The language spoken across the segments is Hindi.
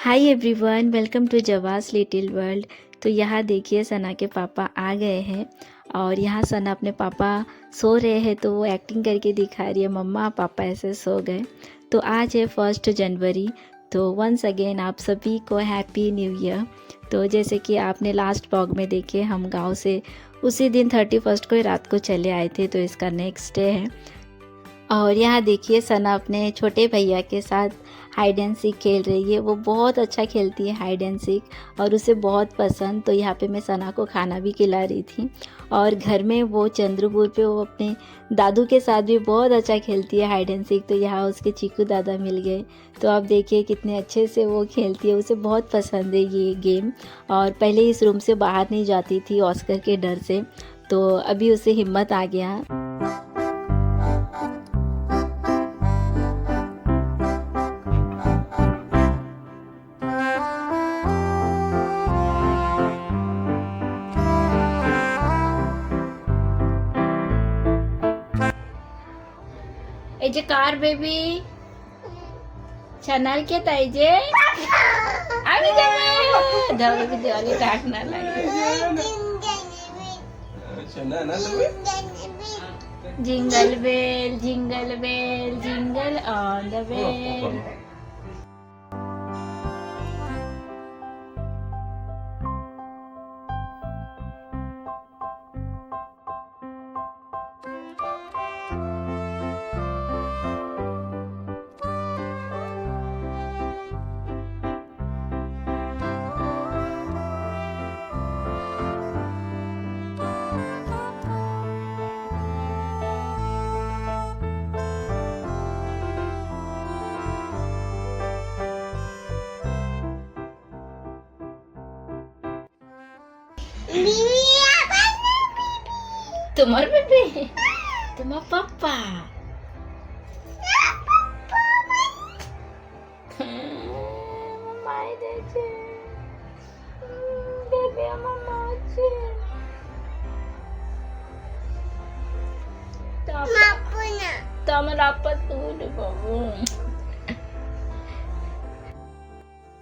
हाय एवरीवन, वेलकम टू जवास लिटिल वर्ल्ड। तो यहाँ देखिए सना के पापा आ गए हैं और यहाँ सना अपने पापा सो रहे हैं तो वो एक्टिंग करके दिखा रही है मम्मा पापा ऐसे सो गए। तो आज है 1 जनवरी। तो वंस अगेन आप सभी को हैप्पी न्यू ईयर। तो जैसे कि आपने लास्ट व्लॉग में देखे, हम गांव से उसी दिन 31 को ही रात को चले आए थे, तो इसका नेक्स्ट डे है। और यहाँ देखिए सना अपने छोटे भैया के साथ हाइड एंड सीक खेल रही है। वो बहुत अच्छा खेलती है हाइड एंड सीक और उसे बहुत पसंद। तो यहाँ पे मैं सना को खाना भी खिला रही थी। और घर में वो चंद्रपुर पे वो अपने दादू के साथ भी बहुत अच्छा खेलती है हाइड एंड सीक। तो यहाँ उसके चीकू दादा मिल गए, तो आप देखिए कितने अच्छे से वो खेलती है। उसे बहुत पसंद है ये गेम। और पहले इस रूम से बाहर नहीं जाती थी ऑस्कर के डर से, तो अभी उसे हिम्मत आ गया। এই যে কার বেবি ছানাল কে তাই যে আমি যাবে দাও কি দেওয়ালে টাক না লাগে jingle bell jingle on the bell. তোমার বেবি, তোমার পাপা, মামাই দেখে বেবি আমার মা আছে তো আমার আপা তুলে বাবू।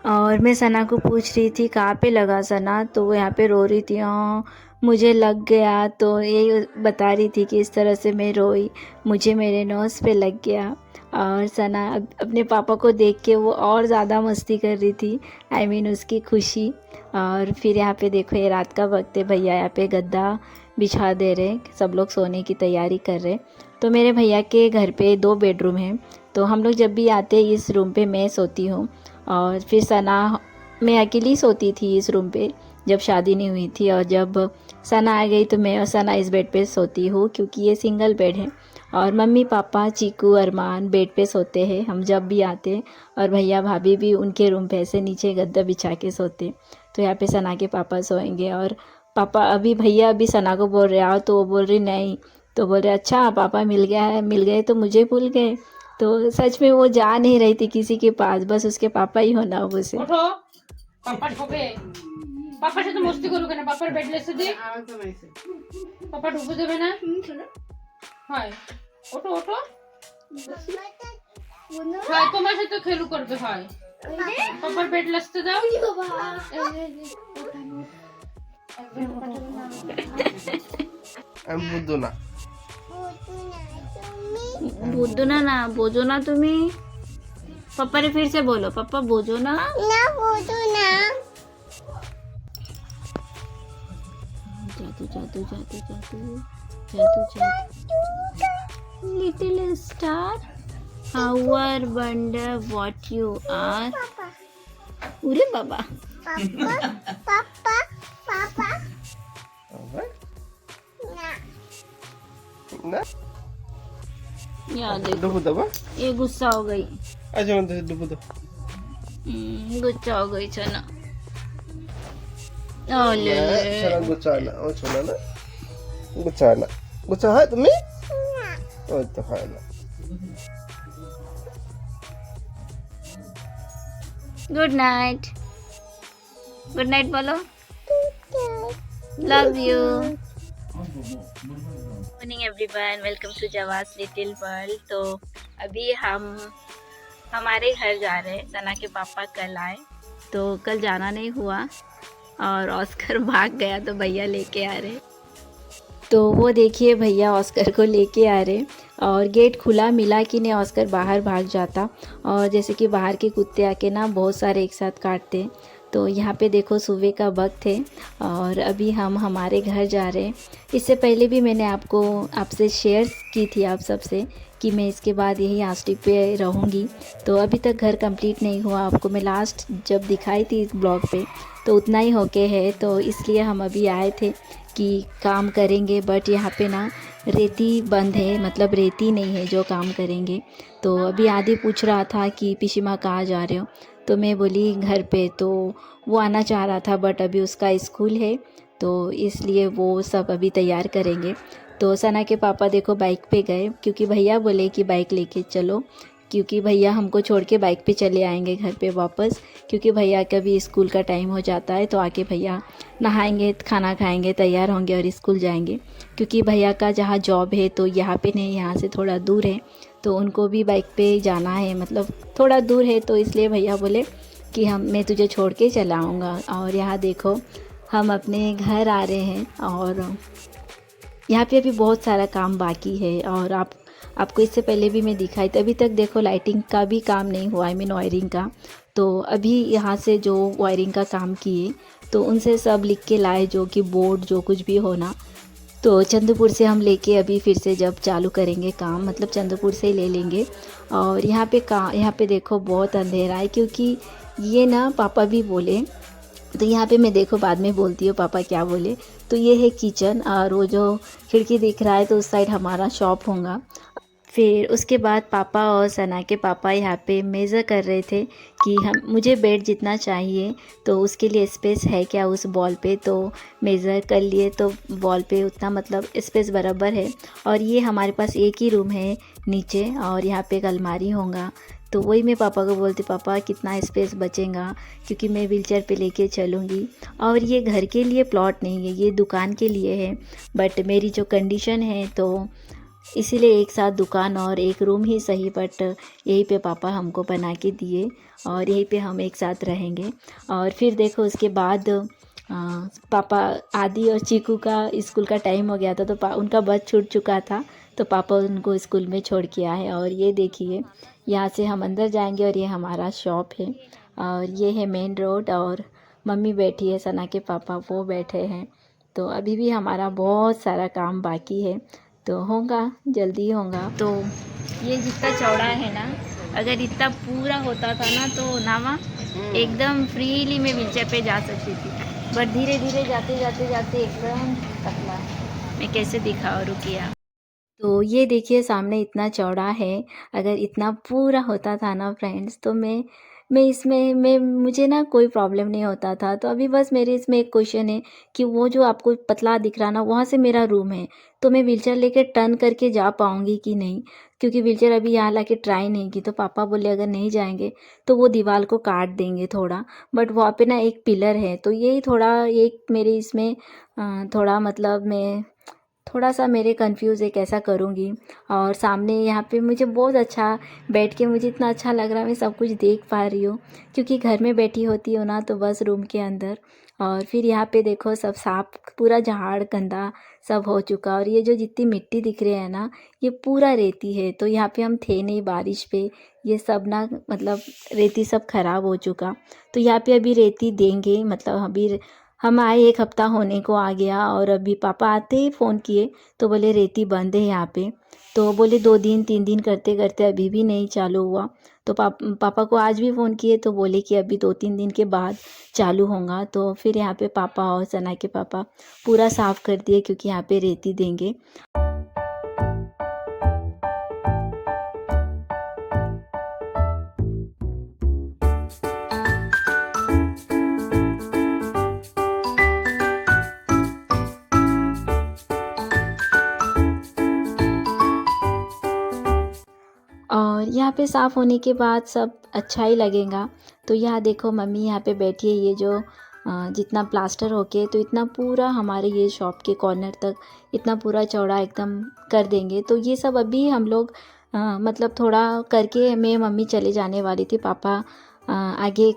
और मैं सना को पूछ रही थी कहाँ पे लगा सना, तो वो यहाँ पे रो रही थी। हाँ मुझे लग गया, तो ये बता रही थी कि इस तरह से मैं रोई, मुझे मेरे नोज़ पे लग गया। और सना अपने पापा को देख के वो और ज़्यादा मस्ती कर रही थी, आई मीन उसकी खुशी। और फिर यहाँ पे देखो ये रात का वक्त है, भैया यहाँ पे गद्दा बिछा दे रहे, सब लोग सोने की तैयारी कर रहे। तो मेरे भैया के घर पे 2 बेडरूम हैं, तो हम लोग जब भी आते हैं इस रूम पे मैं सोती हूँ। और फिर सना, मैं अकेली सोती थी इस रूम पे जब शादी नहीं हुई थी। और जब सना आ गई तो मैं और सना इस बेड पे सोती हूँ, क्योंकि ये सिंगल बेड है। और मम्मी पापा चीकू अरमान बेड पे सोते हैं हम जब भी आते हैं। और भैया भाभी भी उनके रूम पे ऐसे नीचे गद्दा बिछा के सोते। तो यहाँ पे सना के पापा सोएंगे। और पापा अभी भैया अभी सना को बोल रहे आओ, तो वो बोल रही नहीं। तो बोल रहे अच्छा पापा मिल गए तो मुझे भूल गए। तो सच में वो जा नहीं रही थी किसी के पास, बस उसके पापा ही होना अब उसे। পাপা ঢোকে, পাপার সাথে মস্তি করুক না, পাপার বেড লেসে দে, পাপা ঢুকে দেবে না। হয় ওঠো ওঠো, হয় তোমার সাথে খেলু করবে, হয় পাপার বেড লেসতে দাও। আমি বুঝবো না, बुद्धू ना बोझो ना तुम्ही। पापा ने फिर से बोलो, पापा बोझो ना बोझो ना। जादू जादू जादू जादू जादू जादू। Little star how are wonder what you are. उरे बाबा ना यार देखो डुबो दबा। ये गुस्सा हो गई। अच्छा मैं तो डुबो दो। गुस्सा हो गई सना। ओले चला गुचाना, ओ चला ना गुचाना, गुचा है तुम्हें? ओ तो है ना। गुड नाइट बोलो। Love you. Morning everyone, welcome to जवास लिटिल वर्ल्ड। तो अभी हम हमारे घर जा रहे हैं। सना के पापा कल आए तो कल जाना नहीं हुआ और ऑस्कर भाग गया तो भैया लेके आ रहे। तो वो देखिए भैया ऑस्कर को लेके आ रहे और गेट खुला मिला कि नहीं ऑस्कर बाहर भाग जाता। और जैसे कि बाहर के कुत्ते आके ना बहुत सारे एक साथ काटते। तो यहाँ पे देखो सुबह का वक्त है और अभी हम हमारे घर जा रहे हैं। इससे पहले भी मैंने आपसे शेयर की थी आप सबसे कि मैं इसके बाद यही आष्टिक पे रहूँगी। तो अभी तक घर कंप्लीट नहीं हुआ। आपको मैं लास्ट जब दिखाई थी इस ब्लॉग पे तो उतना ही होके है। तो इसलिए हम अभी आए थे कि काम करेंगे, बट यहाँ पे ना रेती बंद है, मतलब रेती नहीं है जो काम करेंगे। तो अभी आदि पूछ रहा था कि पिशिमा कहाँ जा रहे हो, तो मैं बोली घर पे। तो वो आना चाह रहा था बट अभी उसका स्कूल है तो इसलिए वो सब अभी तैयार करेंगे। तो सना के पापा देखो बाइक पे गए क्योंकि भैया बोले कि बाइक लेके चलो, क्योंकि भैया हमको छोड़ के बाइक पे चले आएंगे घर पे वापस, क्योंकि भैया का भी स्कूल का टाइम हो जाता है। तो आके भैया नहाएंगे, खाना खाएंगे, तैयार होंगे और स्कूल जाएंगे। क्योंकि भैया का जहाँ जॉब है तो यहाँ पे नहीं, यहाँ से थोड़ा दूर है तो उनको भी बाइक पे जाना है, मतलब थोड़ा दूर है। तो इसलिए भैया बोले कि मैं तुझे छोड़ के चला आऊँगा। और यहाँ देखो हम अपने घर आ रहे हैं और यहाँ पे अभी बहुत सारा काम बाकी है। और आपको इससे पहले भी मैं दिखाई थी, अभी तक देखो लाइटिंग का भी काम नहीं हुआ, आई मीन वायरिंग का। तो अभी यहाँ से जो वायरिंग का काम किए तो उनसे सब लिख के लाए, जो कि बोर्ड जो कुछ भी होना। तो चंद्रपुर से हम लेके अभी फिर से जब चालू करेंगे काम, मतलब चंद्रपुर से ही ले लेंगे। और यहाँ पे देखो बहुत अंधेरा है क्योंकि ये ना पापा भी बोले। तो यहाँ पे मैं देखो बाद में बोलती हूँ पापा क्या बोले। तो ये है किचन और वो जो खिड़की दिख रहा है तो उस साइड हमारा शॉप होगा। फिर उसके बाद पापा और सना के पापा यहाँ पे मेज़र कर रहे थे कि मुझे बेड जितना चाहिए तो उसके लिए स्पेस है क्या उस वॉल पे। तो मेज़र कर लिए तो वॉल पे उतना मतलब स्पेस बराबर है। और ये हमारे पास एक ही रूम है नीचे और यहाँ पे एक अलमारी होगा। तो वही मैं पापा को बोलती, पापा कितना स्पेस बचेगा, क्योंकि मैं व्हीलचेयर पे लेके चलूँगी। और ये घर के लिए प्लॉट नहीं है, ये दुकान के लिए है। बट मेरी जो कंडीशन है तो इसीलिए एक साथ दुकान और एक रूम ही सही, बट यहीं पे पापा हमको बना के दिए और यहीं पे हम एक साथ रहेंगे। और फिर देखो उसके बाद पापा आदि और चीकू का स्कूल का टाइम हो गया था तो उनका बस छूट चुका था तो पापा उनको स्कूल में छोड़ के आए। और ये देखिए यहाँ से हम अंदर जाएंगे और ये हमारा शॉप है और ये है मेन रोड। और मम्मी बैठी है, सना के पापा वो बैठे हैं। तो अभी भी हमारा बहुत सारा काम बाकी है, तो होगा, जल्दी होगा। तो ये जितना चौड़ा है ना, अगर इतना पूरा होता था ना तो नामा एकदम फ्रीली मैं व्हीलचेयर पे जा सकती थी। बट धीरे धीरे जाते जाते जाते एकदम पतला। मैं कैसे दिखाऊँ, रुकिए। तो ये देखिए सामने इतना चौड़ा है, अगर इतना पूरा होता था ना फ्रेंड्स तो मैं इसमें मुझे ना कोई प्रॉब्लम नहीं होता था। तो अभी बस मेरे इसमें एक क्वेश्चन है कि वो जो आपको पतला दिख रहा ना वहाँ से मेरा रूम है तो मैं व्हीलचेयर लेके टर्न करके जा पाऊँगी कि नहीं, क्योंकि व्हीलचेयर अभी यहाँ लाके ट्राई नहीं की। तो पापा बोले अगर नहीं जाएंगे तो वो दीवार को काट देंगे थोड़ा। बट वहाँ पे ना एक पिलर है तो यही थोड़ा एक मेरे इसमें थोड़ा मतलब मैं थोड़ा सा मेरे कंफ्यूज है कैसा करूँगी। और सामने यहाँ पे मुझे बहुत अच्छा बैठ के मुझे इतना अच्छा लग रहा है, मैं सब कुछ देख पा रही हूँ क्योंकि घर में बैठी होती हूँ ना तो बस रूम के अंदर। और फिर यहाँ पे देखो सब साफ, पूरा झाड़ गंदा सब हो चुका। और ये जो जितनी मिट्टी दिख रही है ना ये पूरा रेती है। तो यहाँ पे हम थे नहीं बारिश पे, ये सब ना मतलब रेती सब खराब हो चुका। तो यहाँ पे अभी रेती देंगे, मतलब अभी हम आए 1 हफ्ता होने को आ गया और अभी पापा आते ही फ़ोन किए तो बोले रेती बंद है यहाँ पे। तो बोले 2 दिन 3 दिन करते करते अभी भी नहीं चालू हुआ। तो पापा को आज भी फ़ोन किए तो बोले कि अभी 2-3 दिन के बाद चालू होगा। तो फिर यहाँ पे पापा और सना के पापा पूरा साफ़ कर दिए क्योंकि यहाँ पे रेती देंगे। और यहाँ पे साफ़ होने के बाद सब अच्छा ही लगेगा। तो यहाँ देखो मम्मी यहाँ पे बैठी है, ये जो जितना प्लास्टर होके तो इतना पूरा हमारे ये शॉप के कॉर्नर तक इतना पूरा चौड़ा एकदम कर देंगे। तो ये सब अभी हम लोग मतलब थोड़ा करके मैं मम्मी चले जाने वाली थी, पापा आगे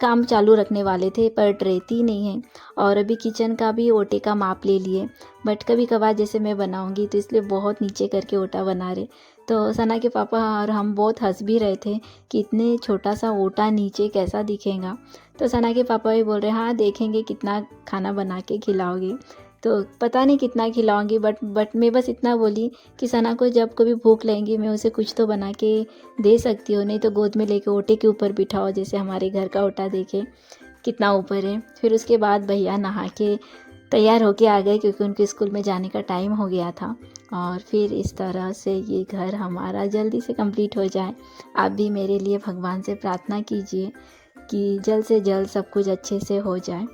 काम चालू रखने वाले थे, पर रहती नहीं है। और अभी किचन का भी ओटे का माप ले लिए, बट कभी कभार जैसे मैं बनाऊंगी तो इसलिए बहुत नीचे करके ओटा बना रहे। तो सना के पापा और हम बहुत हंस भी रहे थे कि इतने छोटा सा ओटा नीचे कैसा दिखेगा। तो सना के पापा भी बोल रहे हाँ देखेंगे कितना खाना बना के खिलाओगे। तो पता नहीं कितना खिलाऊंगी, बट मैं बस इतना बोली कि सना को जब कभी भूख लगेगी मैं उसे कुछ तो बना के दे सकती हूँ, नहीं तो गोद में लेके ओटे के ऊपर बिठाओ, जैसे हमारे घर का ओटा देखे कितना ऊपर है। फिर उसके बाद भैया नहा के तैयार होके आ गए क्योंकि उनके स्कूल में जाने का टाइम हो गया था। और फिर इस तरह से ये घर हमारा जल्दी से कंप्लीट हो जाए। आप भी मेरे लिए भगवान से प्रार्थना कीजिए कि जल्द से जल्द सब कुछ अच्छे से हो जाए।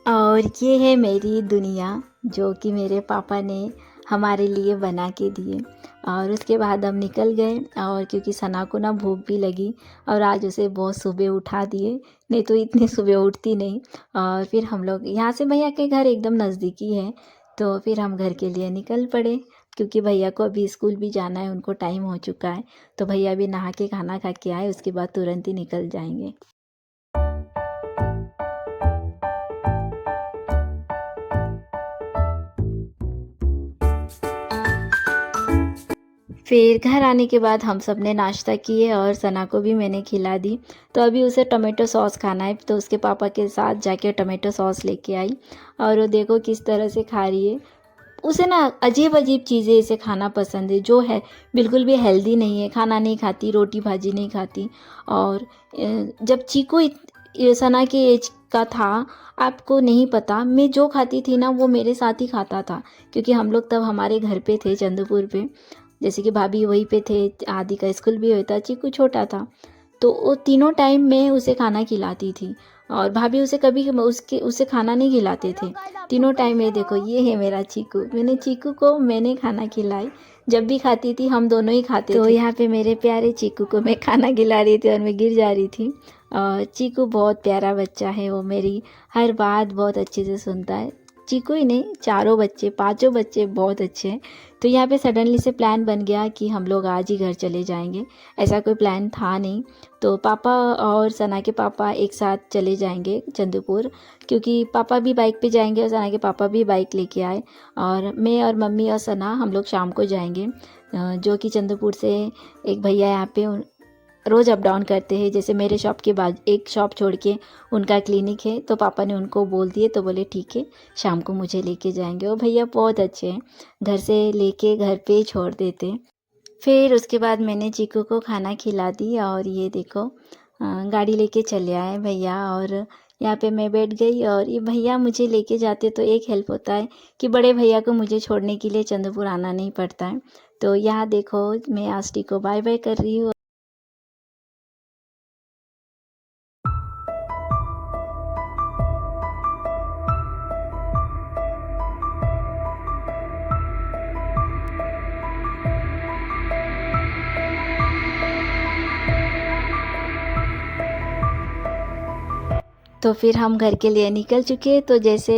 और ये है मेरी दुनिया जो कि मेरे पापा ने हमारे लिए बना के दिए। और उसके बाद हम निकल गए, और क्योंकि सना को ना भूख भी लगी और आज उसे बहुत सुबह उठा दिए, नहीं तो इतनी सुबह उठती नहीं। और फिर हम लोग यहाँ से भैया के घर एकदम नज़दीकी है, तो फिर हम घर के लिए निकल पड़े क्योंकि भैया को अभी स्कूल भी जाना है, उनको टाइम हो चुका है। तो भैया भी नहा के खाना खा के आए, उसके बाद तुरंत ही निकल जाएंगे। फिर घर आने के बाद हम सब ने नाश्ता किए और सना को भी मैंने खिला दी। तो अभी उसे टमाटो सॉस खाना है, तो उसके पापा के साथ जाके टमाटो सॉस लेके आई और वो देखो किस तरह से खा रही है। उसे ना अजीब अजीब चीज़ें इसे खाना पसंद है, जो है बिल्कुल भी हेल्दी नहीं है। खाना नहीं खाती, रोटी भाजी नहीं खाती। और जब चीकू सना के एज का था, आपको नहीं पता, मैं जो खाती थी ना वो मेरे साथ ही खाता था, क्योंकि हम लोग तब हमारे घर पे थे चंद्रपुर पे, जैसे कि भाभी वहीं पे थे, आदि का स्कूल भी होता, चीकू छोटा था। तो वो तीनों टाइम मैं उसे खाना खिलाती थी और भाभी उसे कभी उसे खाना नहीं खिलाते थे तीनों टाइम। ये देखो ये है मेरा चीकू, चीकू को मैंने खाना खिलाई, जब भी खाती थी हम दोनों ही खाते थे। तो यहाँ पे मेरे प्यारे चीकू को मैं खाना खिला रही थी और मैं गिर जा रही थी। और चीकू बहुत प्यारा बच्चा है, वो मेरी हर बात बहुत अच्छे से सुनता है। चीकू ही नहीं, पांचों बच्चे बहुत अच्छे हैं। तो यहाँ पे सडनली से प्लान बन गया कि हम लोग आज ही घर चले जाएंगे, ऐसा कोई प्लान था नहीं। तो पापा और सना के पापा एक साथ चले जाएंगे चंद्रपुर, क्योंकि पापा भी बाइक पे जाएंगे और सना के पापा भी बाइक लेके आए। और मैं और मम्मी और सना हम लोग शाम को जाएंगे, जो कि चंद्रपुर से एक भैया यहाँ पे रोज़ अप डाउन करते हैं। जैसे मेरे शॉप के बाद एक शॉप छोड़ के उनका क्लिनिक है, तो पापा ने उनको बोल दिए, तो बोले ठीक है शाम को मुझे लेके जाएंगे। और भैया बहुत अच्छे हैं, घर से लेके घर पे छोड़ देते। फिर उसके बाद मैंने चीकू को खाना खिला दी और ये देखो गाड़ी लेके चले आए भैया। और यहाँ पे मैं बैठ गई और ये भैया मुझे लेके जाते तो एक हेल्प होता है कि बड़े भैया को मुझे छोड़ने के लिए चंद्रपुर आना नहीं पड़ता है। तो यहाँ देखो मैं आष्टी को बाय बाय कर रही हूँ। तो फिर हम घर के लिए निकल चुके। तो जैसे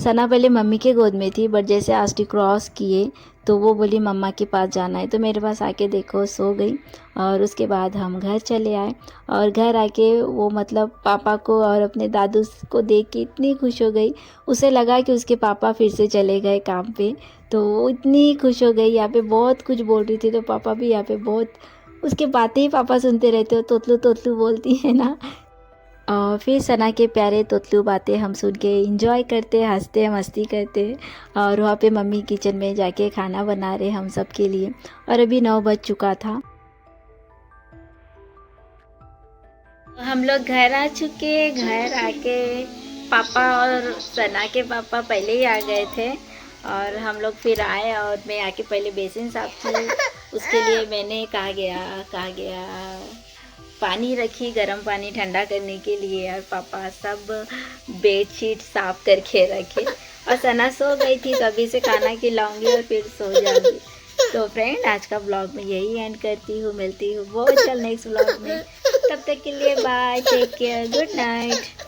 सना पहले मम्मी के गोद में थी, बट जैसे आष्टी क्रॉस किए तो वो बोली मम्मा के पास जाना है, तो मेरे पास आके देखो सो गई। और उसके बाद हम घर चले आए और घर आके वो मतलब पापा को और अपने दादू को देख के इतनी खुश हो गई, उसे लगा कि उसके पापा फिर से चले गए काम पे, तो वो इतनी खुश हो गई। यहाँ पे बहुत कुछ बोल रही थी, तो पापा भी यहाँ पे बहुत उसके बातें ही पापा सुनते रहते हो, तोतलू तोतलू बोलती है ना। और फिर सना के प्यारे तोतलू बातें हम सुन के इंजॉय करते, हंसते मस्ती करते। और वहाँ पे मम्मी किचन में जाके खाना बना रहे हम सब के लिए, और अभी 9 बज चुका था। हम लोग घर आ चुके। घर आके पापा और सना के पापा पहले ही आ गए थे और हम लोग फिर आए और मैं आके पहले बेसिन साफ की। उसके लिए मैंने कहा गया पानी रखी, गर्म पानी ठंडा करने के लिए, और पापा सब बेडशीट साफ करके रखे। और सना सो गई थी, तो अभी से खाना खिलाऊंगी और फिर सो जाऊंगी। तो फ्रेंड आज का ब्लॉग में यही एंड करती हूँ, मिलती हूँ बहुत जल्द नेक्स्ट ब्लॉग में। तब तक के लिए bye, take care, good night.